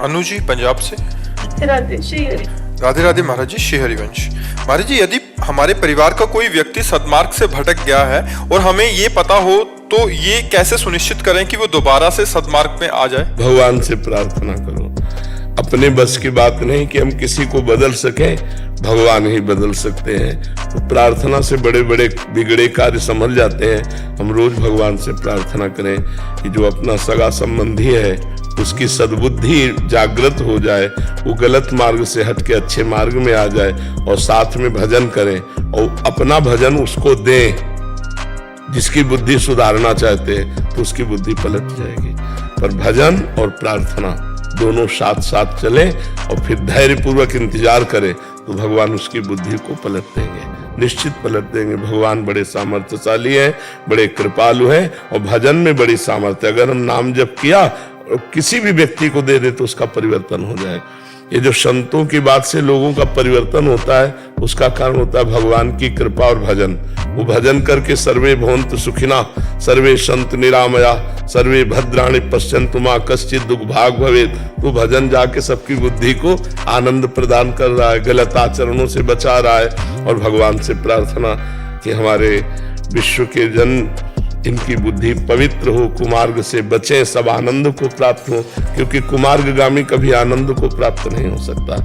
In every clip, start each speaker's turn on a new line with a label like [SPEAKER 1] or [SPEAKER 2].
[SPEAKER 1] अनु जी पंजाब से। राधे राधे महाराज जी, श्री हरिवंश। महाराज जी, यदि हमारे परिवार का कोई व्यक्ति सद्मार्ग से भटक गया है और हमें ये पता हो तो ये कैसे सुनिश्चित करें कि वो दोबारा से सद्मार्ग में आ जाए?
[SPEAKER 2] भगवान से प्रार्थना करो। अपने बस की बात नहीं कि हम किसी को बदल सकें, भगवान ही बदल सकते हैं। तो प्रार्थना से बड़े बड़े बिगड़े कार्य संभल जाते हैं। हम रोज भगवान से प्रार्थना करें कि जो अपना सगा संबंधी है उसकी सद्बुद्धि जागृत हो जाए, वो गलत मार्ग से हट के अच्छे मार्ग में आ जाए, और साथ में भजन करें और अपना भजन उसको दें। जिसकी बुद्धि सुधारना चाहते हैं तो उसकी बुद्धि पलट जाएगी। पर भजन और प्रार्थना दोनों साथ साथ चले और फिर धैर्य पूर्वक इंतजार करें तो भगवान उसकी बुद्धि को पलट देंगे, निश्चित पलट देंगे। भगवान बड़े सामर्थ्यशाली हैं, बड़े कृपालु हैं, और भजन में बड़ी सामर्थ्य। अगर हम नाम जप किया और किसी भी व्यक्ति को दे दे तो उसका परिवर्तन हो जाए। ये जो संतों की बात से लोगों का परिवर्तन होता है, उसका कारण होता है भगवान की कृपा और भजन। वो भजन करके सर्वे भवन्तु सुखिनः, सर्वे सन्तु निरामया, सर्वे भद्राणि पश्यन्तु मा कश्चित् दुर्भाग् भवेत्। तो भजन जाके सबकी बुद्धि को आनंद प्रदान कर रहा है, गलत आचरणों से बचा रहा है। और भगवान से प्रार्थना कि हमारे विश्व के जन, इनकी बुद्धि पवित्र हो, कुमार्ग से बचें, सब आनंद को प्राप्त हो, क्योंकि कुमार्गगामी कभी आनंद को प्राप्त नहीं हो सकता।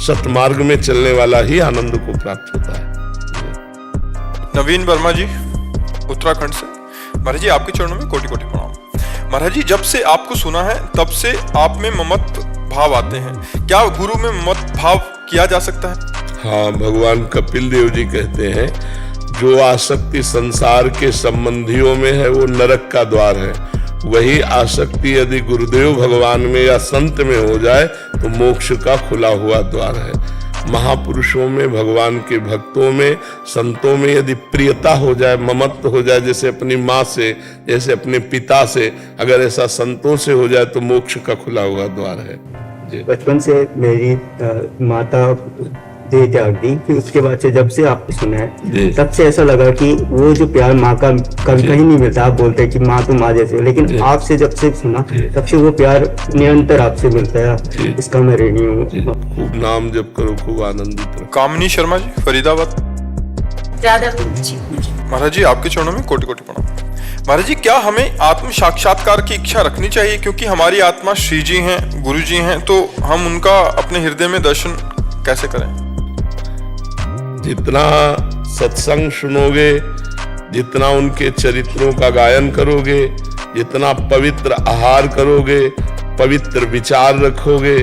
[SPEAKER 2] सतमार्ग में चलने वाला ही आनंद को प्राप्त होता है।
[SPEAKER 1] नवीन वर्मा जी उत्तराखंड से। महाराज जी, आपके चरणों में कोटि कोटि प्रणाम। महाराज जी, जब से आपको सुना है तब से आप में ममत्व भाव आते हैं। क्या गुरु में ममत्व भाव किया जा सकता है?
[SPEAKER 2] हाँ, भगवान कपिल देव जी कहते हैं, जो आसक्ति संसार के संबंधियों में है वो नरक का द्वार है। वही आसक्ति यदि गुरुदेव भगवान में या संत में हो जाए तो मोक्ष का खुला हुआ द्वार है। महापुरुषों में, भगवान के भक्तों में, संतों में यदि प्रियता हो जाए, ममत्व हो जाए, जैसे अपनी माँ से, जैसे अपने पिता से, अगर ऐसा संतों से हो जाए तो मोक्ष का खुला हुआ द्वार है।
[SPEAKER 3] बचपन से मेरी माता दे त्याग दी, फिर उसके बाद से जब से आपने सुना है तब से ऐसा लगा कि वो जो प्यार माँ का कहीं नहीं मिलता। आप बोलते हैं कि माँ तो माँ जैसे, लेकिन आपसे जब से सुना तब से वो प्यार निरंतर आपसे मिलता है। इसका मैं ऋणी हूँ।
[SPEAKER 2] खूब नाम जप करो, खूब आनंदित रहो।
[SPEAKER 1] कामनी शर्मा जी फरीदाबाद। महाराज जी, आपके चरणों में कोटि कोटि प्रणाम। महाराज जी, क्या हमें आत्म साक्षात्कार की इच्छा रखनी चाहिए? क्योंकि हमारी आत्मा श्री जी हैं, गुरु जी हैं, तो हम उनका अपने हृदय में दर्शन कैसे करें?
[SPEAKER 2] जितना सत्संग सुनोगे, जितना उनके चरित्रों का गायन करोगे, जितना पवित्र आहार करोगे, पवित्र विचार रखोगे,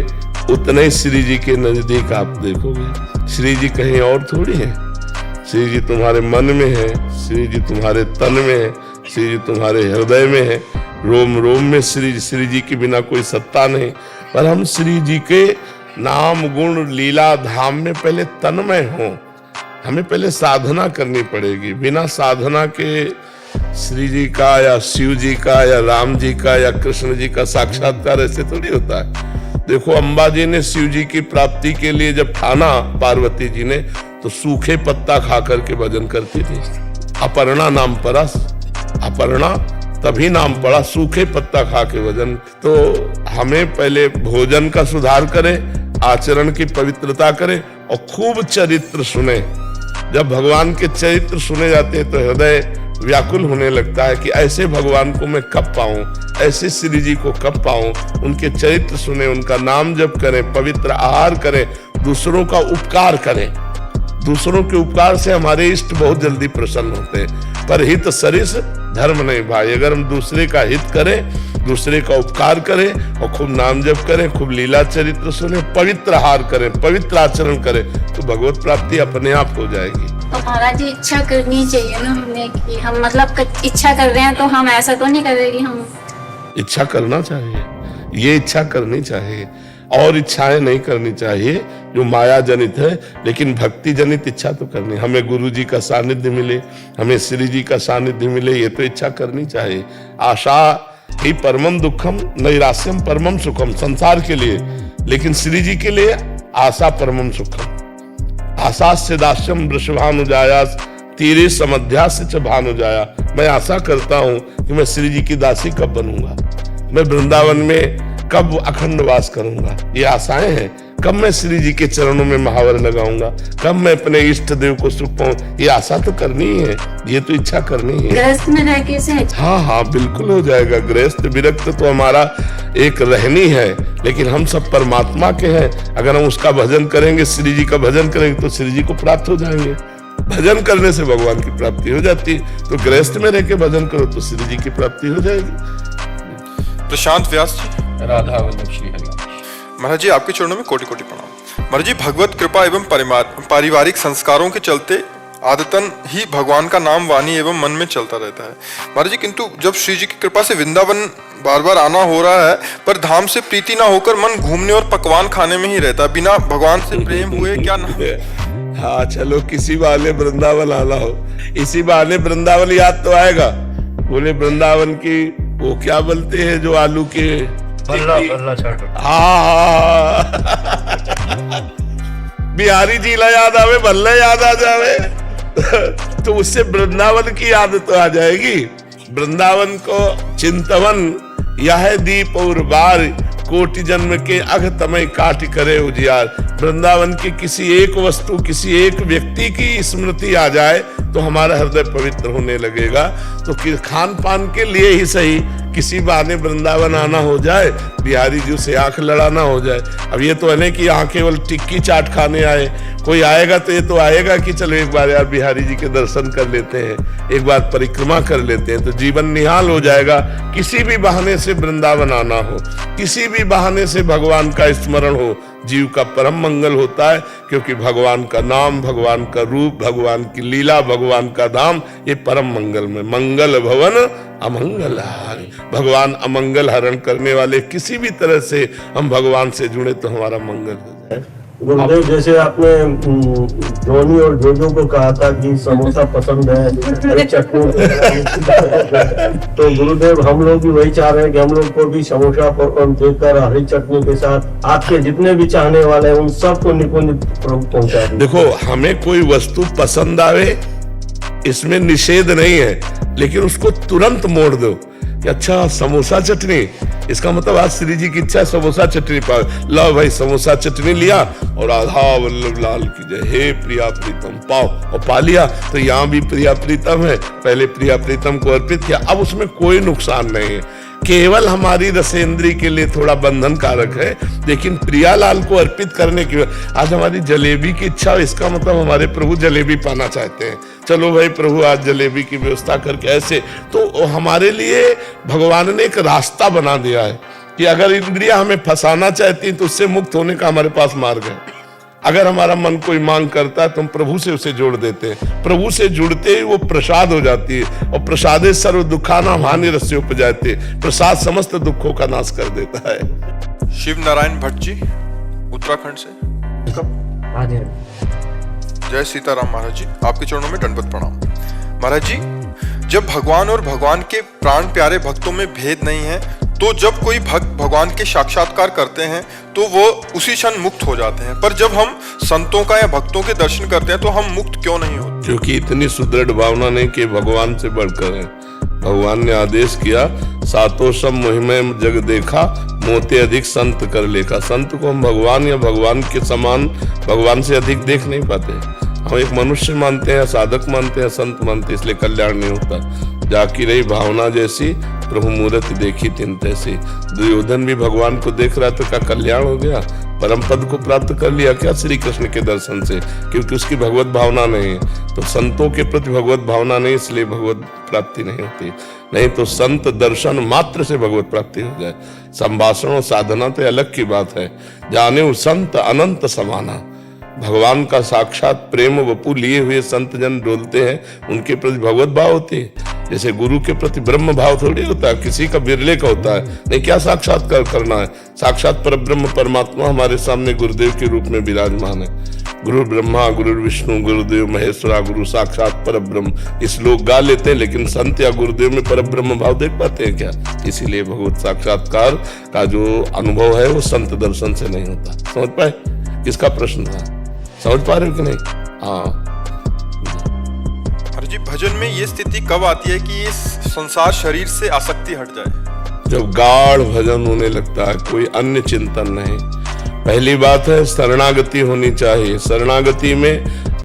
[SPEAKER 2] उतने श्री जी के नजदीक आप देखोगे। श्री जी कहीं और थोड़ी है। श्री जी तुम्हारे मन में है, श्री जी तुम्हारे तन में है, श्री जी तुम्हारे हृदय में है, रोम रोम में श्री जी के बिना कोई सत्ता नहीं। पर हम श्री जी के नाम गुण लीला धाम में पहले तन्मय हों। हमें पहले साधना करनी पड़ेगी। बिना साधना के श्री जी का या शिव जी का या राम जी का या कृष्ण जी का साक्षात्कार ऐसे थोड़ी होता है। देखो, अम्बा जी ने शिव जी की प्राप्ति के लिए जब ठाना पार्वती जी ने, तो सूखे पत्ता खा करके भजन करती थी। अपर्णा नाम पड़ा, अपर्णा तभी नाम पड़ा, सूखे पत्ता खा के भजन। तो हमें पहले भोजन का सुधार करें, आचरण की पवित्रता करें और खूब चरित्र सुने। जब भगवान के चरित्र सुने जाते हैं तो हृदय व्याकुल होने लगता है कि ऐसे भगवान को मैं कब पाऊं, ऐसे श्री जी को कब पाऊं। उनके चरित्र सुने, उनका नाम जप करें, पवित्र आहार करें, दूसरों का उपकार करें। दूसरों के उपकार से हमारे इष्ट बहुत जल्दी प्रसन्न होते हैं। पर हित सरिस धर्म नहीं भाई। अगर हम दूसरे का हित करें, दूसरे का उपकार करें और खूब नाम जप करें, खूब लीला चरित्र सुने, पवित्र आहार करें, पवित्र आचरण करें, तो भगवत प्राप्ति अपने आप हो जाएगी।
[SPEAKER 4] तो महाराज जी, इच्छा करनी चाहिए ना हमने कि हम मतलब इच्छा कर रहे हैं, तो हम ऐसा तो नहीं कर रहे कि हम
[SPEAKER 2] इच्छा करना चाहिए। ये इच्छा करनी चाहिए और इच्छाएं नहीं करनी चाहिए जो माया जनित है, लेकिन भक्ति जनित इच्छा तो करनी। हमें गुरु जी का सानिध्य मिले, हमें श्री जी का सानिध्य मिले, ये तो इच्छा करनी चाहिए। आशा ही परमम दुखम नैराश्यम परमम सुखम, संसार के लिए, लेकिन श्री जी के लिए आशा परमम सुखम। आशास्य दास्यम वृषभानुजायास तीरे समध्यास्य च भानुजाया। मैं आशा करता हूं कि मैं श्री जी की दासी कब बनूंगा। मैं वृंदावन में कब अखंड वास करूंगा, ये आशाएं हैं। कब मैं श्री जी के चरणों में महावर लगाऊंगा, कब मैं अपने इष्ट देव को सुख पाऊं, ये आशा तो करनी ही है, ये तो इच्छा करनी है।
[SPEAKER 4] गृहस्थ में रह के से
[SPEAKER 2] हाँ हाँ बिल्कुल हो जाएगा। गृहस्थ विरक्त तो हमारा एक रहनी है, लेकिन हम सब परमात्मा के हैं। अगर हम उसका भजन करेंगे, श्री जी का भजन करेंगे, तो श्री जी को प्राप्त हो जाएंगे। भजन करने से भगवान की प्राप्ति हो जाती है। तो गृहस्थ में रह के भजन करो तो श्री जी की प्राप्ति हो जाएगी।
[SPEAKER 1] प्रशांत व्यास जी,
[SPEAKER 5] राधा वल्लभ श्री हरि।
[SPEAKER 1] महाराज जी आपके चरणों में कोटि कोटि प्रणाम। महाराज जी भगवत कृपा एवं पारिवारिक संस्कारों के चलते आदतन ही भगवान का नाम वाणी एवं मन में चलता रहता है महाराज जी, किंतु जब श्री जी की कृपा से वृंदावन बार बार आना हो रहा है, पर धाम से प्रीति ना होकर मन घूमने और पकवान खाने में ही रहता है, बिना भगवान से प्रेम हुए क्या ना।
[SPEAKER 2] हाँ चलो, किसी बहाने वृंदावन आना हो, इसी बहाने वृंदावन याद तो आएगा। बोले वृंदावन की वो क्या बोलते हैं जो आलू के
[SPEAKER 5] बल्ला चाट।
[SPEAKER 2] हाँ बिहारी जिला याद आवे, भल्ला याद आ जावे तो उससे वृंदावन की याद तो आ जाएगी। वृंदावन को चिंतवन यह दीप और बार, कोटि जन्म के अघ तमय काट करे उजियार। वृंदावन की किसी एक वस्तु, किसी एक व्यक्ति की स्मृति आ जाए तो हमारा हृदय पवित्र होने लगेगा। तो खान पान के लिए ही सही, किसी बहाने वृंदावन आना हो जाए, बिहारी जी से आंख लड़ाना हो जाए। अब ये तो है नहीं कि यहाँ केवल टिक्की चाट खाने आए, कोई आएगा तो ये तो आएगा कि चलो एक बार यार बिहारी जी के दर्शन कर लेते हैं, एक बार परिक्रमा कर लेते हैं, तो जीवन निहाल हो जाएगा। किसी भी बहाने से वृंदावन आना हो, किसी भी बहाने से भगवान का स्मरण हो, जीव का परम मंगल होता है। क्योंकि भगवान का नाम, भगवान का रूप, भगवान की लीला, भगवान का धाम, ये परम मंगल में मंगल भवन अमंगल हारी। भगवान अमंगल हरण करने वाले, किसी भी तरह से हम भगवान से जुड़े तो हमारा मंगल हो जाए।
[SPEAKER 6] गुरुदेव, जैसे आपने धोनी और जोजो को कहा था कि समोसा पसंद है, हरी चटनी तो गुरुदेव हम लोग भी वही चाह रहे हैं कि हम लोग को भी समोसा देकर हरी चटनी के साथ आपके जितने भी चाहने वाले हैं उन सबको निपुण पहुंचा दें।
[SPEAKER 2] देखो, हमें कोई वस्तु पसंद आवे इसमें निषेध नहीं है, लेकिन उसको तुरंत मोड़ दो कि अच्छा समोसा चटनी, इसका मतलब आज श्री जी की इच्छा है समोसा चटनी पाओ, लो भाई समोसा चटनी लिया और राधा वल्लभ लाल की जय, हे प्रिया प्रीतम पाओ, और पा लिया। तो यहाँ भी प्रिया प्रीतम है, पहले प्रिया प्रीतम को अर्पित किया, अब उसमें कोई नुकसान नहीं है, केवल हमारी रसेंद्री के लिए थोड़ा बंधन कारक है, लेकिन प्रियालाल को अर्पित करने की आज हमारी जलेबी की इच्छा, इसका मतलब हमारे प्रभु जलेबी पाना चाहते हैं। चलो भाई प्रभु आज जलेबी की व्यवस्था करके, ऐसे तो हमारे लिए भगवान ने एक रास्ता बना दिया है कि अगर इंद्रियां हमें फंसाना चाहती हैं तो उससे मुक्त होने का हमारे पास मार्ग है। अगर हमारा मन कोई मांग करता है तो हम प्रभु से उसे जोड़ देते हैं, प्रभु से जुड़ते ही वो प्रसाद हो जाती है, और प्रसादे सर्व दुखानाम हानिरस्य उपजायते, प्रसाद समस्त दुखों का नाश कर देता है।
[SPEAKER 1] शिव नारायण भट्ट जी उत्तराखंड से, जय सीताराम। महाराज जी आपके चरणों में दंडवत प्रणाम। महाराज जी, जब भगवान और भगवान के प्राण प्यारे भक्तों में भेद नहीं है, तो जब कोई भक्त भगवान के साक्षात्कार करते हैं तो वो उसी क्षण मुक्त हो जाते हैं, पर जब हम संतों का या भक्तों के दर्शन करते हैं तो हम मुक्त क्यों नहीं होते?
[SPEAKER 2] क्योंकि इतनी सुदृढ़ भावना नहीं कि भगवान से बढ़कर है। भगवान ने आदेश किया, सातों सब मुहिमे जग देखा, मोते अधिक संत कर लेखा। संत को हम भगवान या भगवान के समान, भगवान से अधिक देख नहीं पाते। हम एक मनुष्य मानते हैं, साधक मानते हैं, संत मानते हैं, इसलिए कल्याण नहीं होता। जाकी रही भावना जैसी, प्रभु मूर्त देखी तिन तैसी। दुर्योधन भी भगवान को देख रहा तो क्या कल्याण हो गया? परम पद को प्राप्त कर लिया क्या श्री कृष्ण के दर्शन से? क्योंकि उसकी भगवत भावना नहीं है। तो संतों के प्रति भगवत भावना नहीं, इसलिए भगवत प्राप्ति नहीं होती। नहीं तो संत दर्शन मात्र से भगवत प्राप्ति हो जाए। संभाषण और साधना तो अलग की बात है। जाने संत अनंत समाना, भगवान का साक्षात प्रेम वपु लिए हुए संत जन डोलते हैं, उनके प्रति भगवत भाव होती है। जैसे गुरु के प्रति ब्रह्म भाव थोड़ी होता है, किसी का बिरले का होता है। नहीं, क्या साक्षात्कार करना है? साक्षात परब्रह्म परमात्मा हमारे सामने गुरुदेव के रूप में विराजमान है। गुरु ब्रह्मा गुरु विष्णु गुरुदेव महेश्वरा गुरु साक्षात परब्रह्म, इस लोग गा लेते हैं, लेकिन संत या गुरुदेव में परब्रह्म भाव देख पाते हैं क्या? इसीलिए भगवत साक्षात्कार का जो अनुभव है वो संत दर्शन से नहीं होता। समझ पाए किसका प्रश्न था? समझ पा रहे हो कि नहीं? हाँ
[SPEAKER 1] जी, भजन में ये स्थिति कब आती है कि इस संसार शरीर से आसक्ति हट जाए?
[SPEAKER 2] जब गाढ़ भजन होने लगता है, कोई अन्य चिंतन नहीं। पहली बात है शरणागति होनी चाहिए। शरणागति में